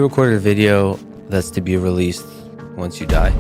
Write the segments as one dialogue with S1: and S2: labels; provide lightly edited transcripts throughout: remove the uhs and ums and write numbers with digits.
S1: You recorded a video that's to be released once you die.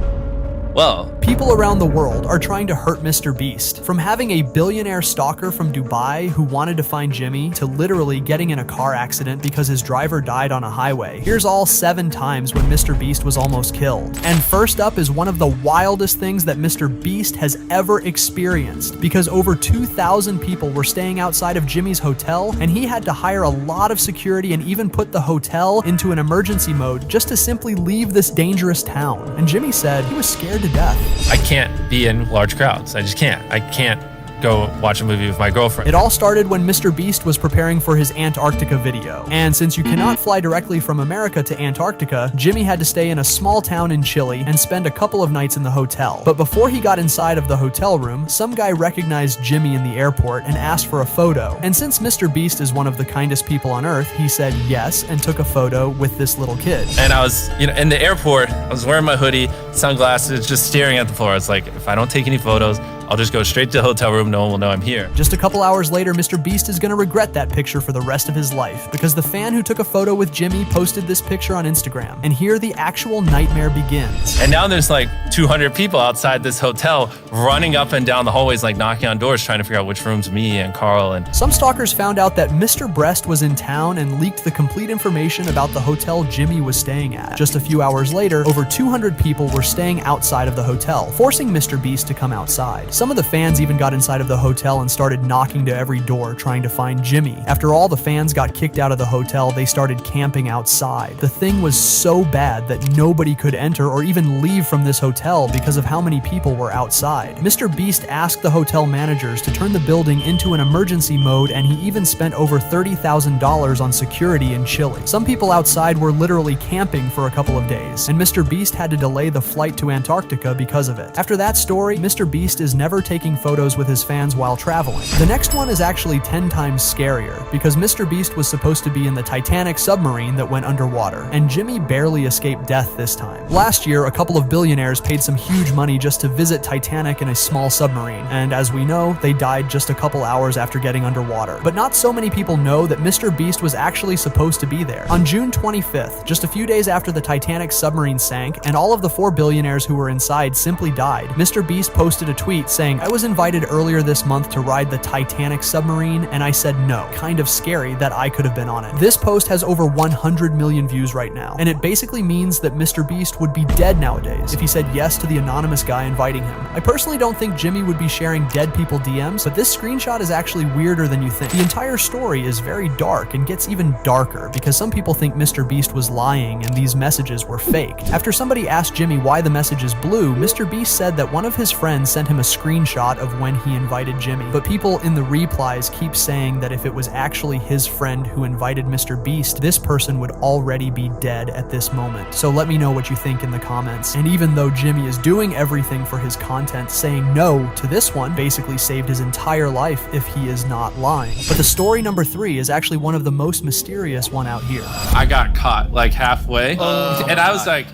S2: Well,
S3: people around the world are trying to hurt MrBeast. From having a billionaire stalker from Dubai who wanted to find Jimmy to literally getting in a car accident because his driver died on a highway. Here's all 7 times when MrBeast was almost killed. And first up is one of the wildest things that MrBeast has ever experienced, because over 2,000 people were staying outside of Jimmy's hotel and he had to hire a lot of security and even put the hotel into an emergency mode just to simply leave this dangerous town. And Jimmy said he was scared to death.
S2: I can't be in large crowds. I just can't. I can't go watch a movie with my girlfriend.
S3: It all started when MrBeast was preparing for his Antarctica video. And since you cannot fly directly from America to Antarctica, Jimmy had to stay in a small town in Chile and spend a couple of nights in the hotel. But before he got inside of the hotel room, some guy recognized Jimmy in the airport and asked for a photo. And since MrBeast is one of the kindest people on earth, he said yes and took a photo with this little kid.
S2: And I was, in the airport, I was wearing my hoodie, sunglasses, just staring at the floor. I was like, if I don't take any photos, I'll just go straight to the hotel room. No one will know I'm here.
S3: Just a couple hours later, MrBeast is gonna regret that picture for the rest of his life, because the fan who took a photo with Jimmy posted this picture on Instagram. And here the actual nightmare begins.
S2: And now there's like 200 people outside this hotel running up and down the hallways, like knocking on doors, trying to figure out which room's me and Carl. And
S3: some stalkers found out that MrBeast was in town and leaked the complete information about the hotel Jimmy was staying at. Just a few hours later, over 200 people were staying outside of the hotel, forcing MrBeast to come outside. Some of the fans even got inside of the hotel and started knocking to every door trying to find Jimmy. After all the fans got kicked out of the hotel, they started camping outside. The thing was so bad that nobody could enter or even leave from this hotel because of how many people were outside. MrBeast asked the hotel managers to turn the building into an emergency mode, and he even spent over $30,000 on security in Chile. Some people outside were literally camping for a couple of days, and MrBeast had to delay the flight to Antarctica because of it. After that story, MrBeast is never taking photos with his fans while traveling. The next one is actually 10 times scarier, because MrBeast was supposed to be in the Titanic submarine that went underwater, and Jimmy barely escaped death this time. Last year, a couple of billionaires paid some huge money just to visit Titanic in a small submarine, and as we know, they died just a couple hours after getting underwater. But not so many people know that MrBeast was actually supposed to be there. On June 25th, just a few days after the Titanic submarine sank, and all of the 4 billionaires who were inside simply died, MrBeast posted a tweet saying, "I was invited earlier this month to ride the Titanic submarine, and I said no. Kind of scary that I could have been on it." This post has over 100 million views right now, and it basically means that MrBeast would be dead nowadays if he said yes to the anonymous guy inviting him. I personally don't think Jimmy would be sharing dead people DMs, but this screenshot is actually weirder than you think. The entire story is very dark and gets even darker because some people think MrBeast was lying and these messages were fake. After somebody asked Jimmy why the message is blue, MrBeast said that one of his friends sent him a screenshot of when he invited Jimmy, but people in the replies keep saying that if it was actually his friend who invited MrBeast, this person would already be dead at this moment. So let me know what you think in the comments. And even though Jimmy is doing everything for his content, saying no to this one basically saved his entire life if he is not lying. But the story number 3 is actually one of the most mysterious one out here.
S2: I got caught like halfway, and I was like,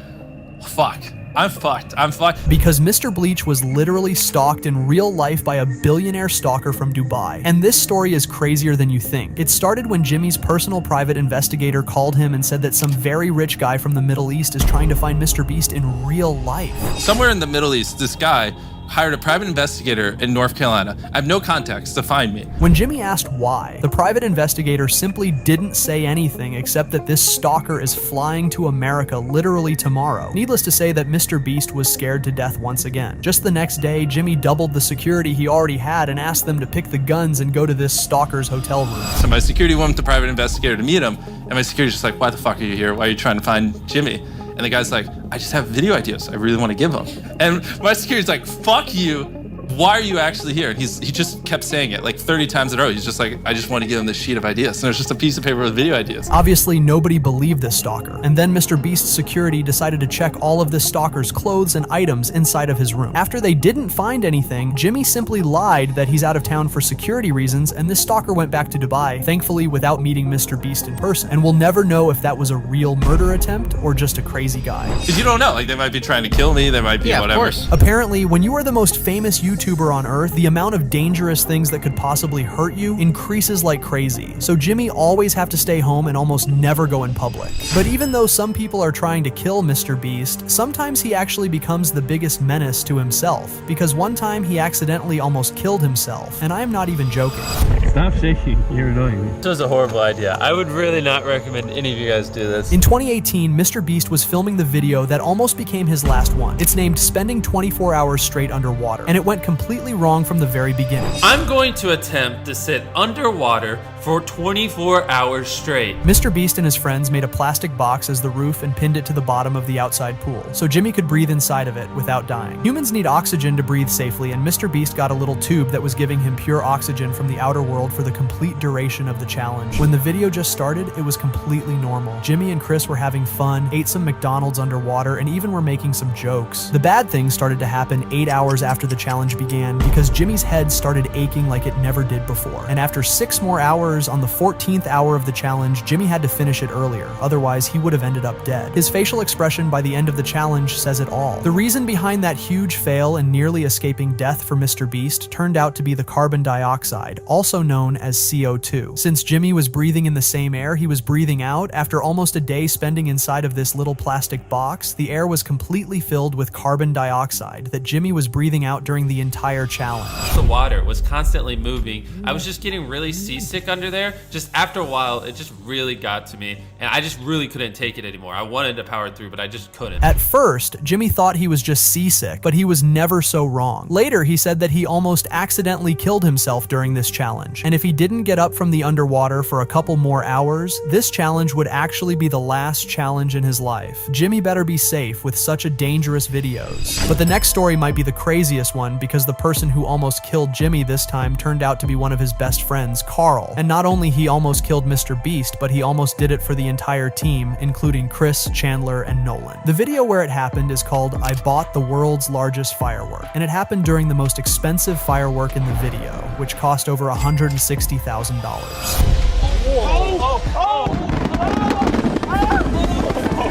S2: fuck. I'm fucked.
S3: Because Mr. Bleach was literally stalked in real life by a billionaire stalker from Dubai. And this story is crazier than you think. It started when Jimmy's personal private investigator called him and said that some very rich guy from the Middle East is trying to find MrBeast in real life.
S2: Somewhere in the Middle East, this guy hired a private investigator in North Carolina. I have no context to find me.
S3: When Jimmy asked why, the private investigator simply didn't say anything except that this stalker is flying to America literally tomorrow. Needless to say that MrBeast was scared to death once again. Just the next day, Jimmy doubled the security he already had and asked them to pick the guns and go to this stalker's hotel room.
S2: So my security went with the private investigator to meet him, and my security's just like, why the fuck are you here? Why are you trying to find Jimmy? And the guy's like, I just have video ideas I really want to give him. And my security's like, fuck you. Why are you actually here? And he just kept saying it like 30 times in a row. He's just like, I just want to give him this sheet of ideas. And it was just a piece of paper with video ideas.
S3: Obviously, nobody believed this stalker. And then MrBeast's security decided to check all of this stalker's clothes and items inside of his room. After they didn't find anything, Jimmy simply lied that he's out of town for security reasons, and this stalker went back to Dubai, thankfully without meeting MrBeast in person. And we'll never know if that was a real murder attempt or just a crazy guy.
S2: Because you don't know. Like, they might be trying to kill me. They might be whatever.
S3: Apparently, when you are the most famous YouTuber YouTuber on Earth, the amount of dangerous things that could possibly hurt you increases like crazy. So Jimmy always have to stay home and almost never go in public. But even though some people are trying to kill MrBeast, sometimes he actually becomes the biggest menace to himself, because one time he accidentally almost killed himself, and I am not even joking.
S4: Stop shaking, you're annoying me.
S5: This was a horrible idea. I would really not recommend any of you guys do this.
S3: In 2018, MrBeast was filming the video that almost became his last one. It's named Spending 24 Hours Straight Underwater, and it went completely wrong from the very beginning.
S5: I'm going to attempt to sit underwater for 24 hours straight.
S3: MrBeast and his friends made a plastic box as the roof and pinned it to the bottom of the outside pool, so Jimmy could breathe inside of it without dying. Humans need oxygen to breathe safely, and MrBeast got a little tube that was giving him pure oxygen from the outer world for the complete duration of the challenge. When the video just started, it was completely normal. Jimmy and Chris were having fun, ate some McDonald's underwater, and even were making some jokes. The bad things started to happen 8 hours after the challenge began, because Jimmy's head started aching like it never did before. And after 6 more hours, on the 14th hour of the challenge, Jimmy had to finish it earlier, otherwise he would have ended up dead. His facial expression by the end of the challenge says it all. The reason behind that huge fail and nearly escaping death for MrBeast turned out to be the carbon dioxide, also known as CO2. Since Jimmy was breathing in the same air he was breathing out, after almost a day spending inside of this little plastic box, the air was completely filled with carbon dioxide that Jimmy was breathing out during the entire challenge.
S5: The water was constantly moving. I was just getting really seasick under there. Just after a while, it just really got to me, and I just really couldn't take it anymore. I wanted to power through, but I just couldn't.
S3: At first, Jimmy thought he was just seasick, but he was never so wrong. Later, he said that he almost accidentally killed himself during this challenge, and if he didn't get up from the underwater for a couple more hours, this challenge would actually be the last challenge in his life. Jimmy better be safe with such a dangerous videos. But the next story might be the craziest one, because the person who almost killed Jimmy this time turned out to be one of his best friends, Carl. And not only he almost killed MrBeast, but he almost did it for the entire team, including Chris, Chandler, and Nolan. The video where it happened is called "I Bought the World's Largest Firework," and it happened during the most expensive firework in the video, which cost over $160,000.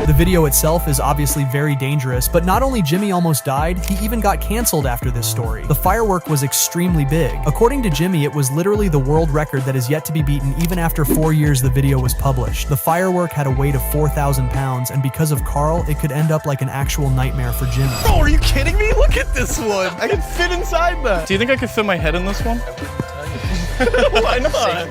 S3: The video itself is obviously very dangerous, but not only Jimmy almost died, he even got canceled after this story. The firework was extremely big. According to Jimmy, it was literally the world record that is yet to be beaten even after 4 years the video was published. The firework had a weight of 4,000 pounds, and because of Carl, it could end up like an actual nightmare for Jimmy.
S6: Bro, are you kidding me? Look at this one. I can fit inside that. Do you think I could fit my head in this one? Why not?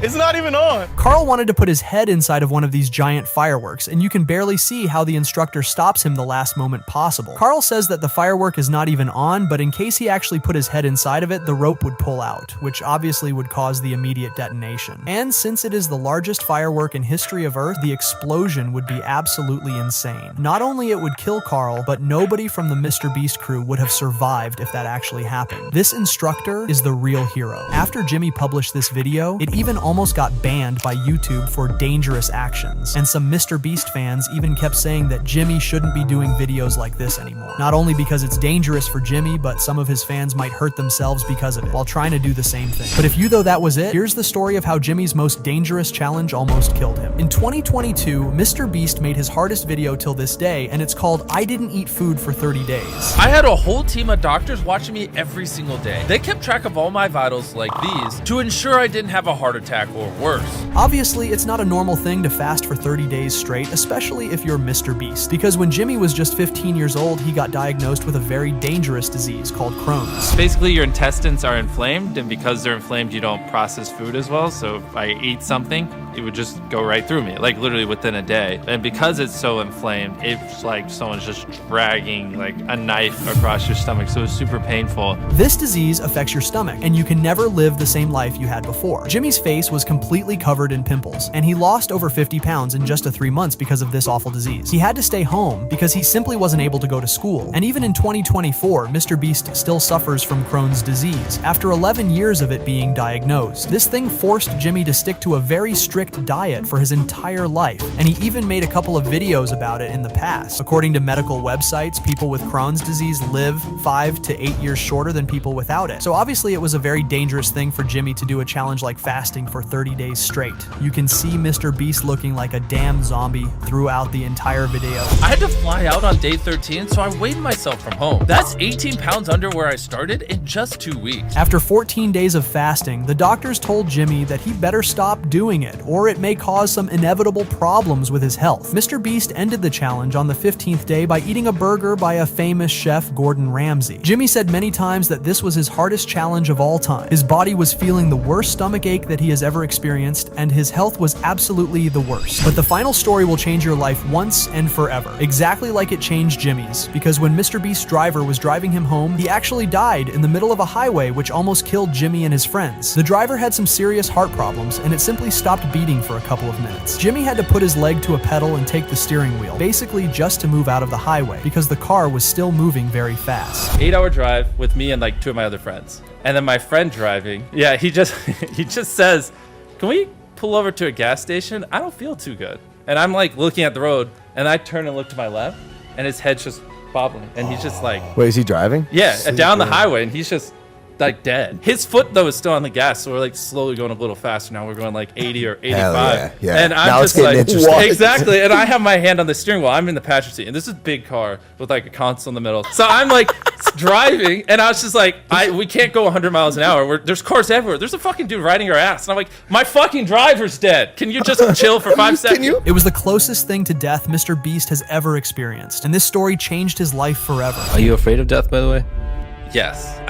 S6: It's not even on.
S3: Carl wanted to put his head inside of one of these giant fireworks, and you can barely see how the instructor stops him the last moment possible. Carl says that the firework is not even on, but in case he actually put his head inside of it, the rope would pull out, which obviously would cause the immediate detonation. And since it is the largest firework in history of Earth, the explosion would be absolutely insane. Not only it would kill Carl, but nobody from the MrBeast crew would have survived if that actually happened. This instructor is the real hero. After Jimmy published this video, it even almost got banned by YouTube for dangerous actions, and some MrBeast fans even kept saying that Jimmy shouldn't be doing videos like this anymore. Not only because it's dangerous for Jimmy, but some of his fans might hurt themselves because of it, while trying to do the same thing. But if you thought that was it, here's the story of how Jimmy's most dangerous challenge almost killed him. In 2022, MrBeast made his hardest video till this day, and it's called "I Didn't Eat Food for 30 Days."
S7: I had a whole team of doctors watching me every single day. They kept track of all my vitals like these to ensure I didn't have a heart attack or worse.
S3: Obviously, it's not a normal thing to fast for 30 days straight, especially if you're MrBeast, because when Jimmy was just 15 years old, he got diagnosed with a very dangerous disease called Crohn's.
S5: Basically, your intestines are inflamed, and because they're inflamed, you don't process food as well. So if I eat something, it would just go right through me, like literally within a day. And because it's so inflamed, it's like someone's just dragging like a knife across your stomach. So it's super painful.
S3: This disease affects your stomach, and you can never live the same life you had before. Jimmy's face was completely covered in pimples, and he lost over 50 pounds in just 3 months because of this awful disease. He had to stay home because he simply wasn't able to go to school. And even in 2024, MrBeast still suffers from Crohn's disease, after 11 years of it being diagnosed. This thing forced Jimmy to stick to a very strict strict diet for his entire life, and he even made a couple of videos about it in the past. According to medical websites, people with Crohn's disease live 5 to 8 years shorter than people without it. So obviously it was a very dangerous thing for Jimmy to do a challenge like fasting for 30 days straight. You can see MrBeast looking like a damn zombie throughout the entire video.
S7: I had to fly out on day 13, so I weighed myself from home. That's 18 pounds under where I started in just 2 weeks.
S3: After 14 days of fasting, the doctors told Jimmy that he better stop doing it, or it may cause some inevitable problems with his health. MrBeast ended the challenge on the 15th day by eating a burger by a famous chef, Gordon Ramsay. Jimmy said many times that this was his hardest challenge of all time. His body was feeling the worst stomach ache that he has ever experienced, and his health was absolutely the worst. But the final story will change your life once and forever, exactly like it changed Jimmy's, because when MrBeast's driver was driving him home, he actually died in the middle of a highway, which almost killed Jimmy and his friends. The driver had some serious heart problems, and it simply stopped beating for a couple of minutes. Jimmy had to put his leg to a pedal and take the steering wheel, basically just to move out of the highway, because the car was still moving very fast.
S5: 8-hour drive with me and like 2 of my other friends. And then my friend driving, yeah, he just says, "Can we pull over to a gas station? I don't feel too good." And I'm like looking at the road, and I turn and look to my left, and his head's just bobbling, and he's just like,
S8: Wait, is he driving?
S5: yeah, down the highway, and he's just like dead. His foot though is still on the gas, so we're like slowly going a little faster now. We're going like 80 or 85.
S8: Hell yeah.
S5: And I'm
S8: Now it's
S5: just
S8: getting
S5: like,
S8: interesting.
S5: exactly. And I have my hand on the steering wheel. I'm in the passenger seat, and this is a big car with like a console in the middle. So I'm like driving, and I was just like, we can't go 100 miles an hour. There's cars everywhere. There's a fucking dude riding our ass, and I'm like, my fucking driver's dead. Can you just chill for 5 seconds?
S3: It was the closest thing to death MrBeast has ever experienced, and this story changed his life forever.
S1: Are you afraid of death, by the way?
S5: Yes,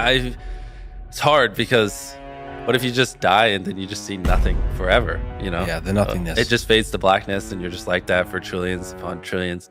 S5: it's hard because what if you just die and then you just see nothing forever, you know?
S1: Yeah, the nothingness.
S5: It just fades to blackness, and you're just like that for trillions upon trillions.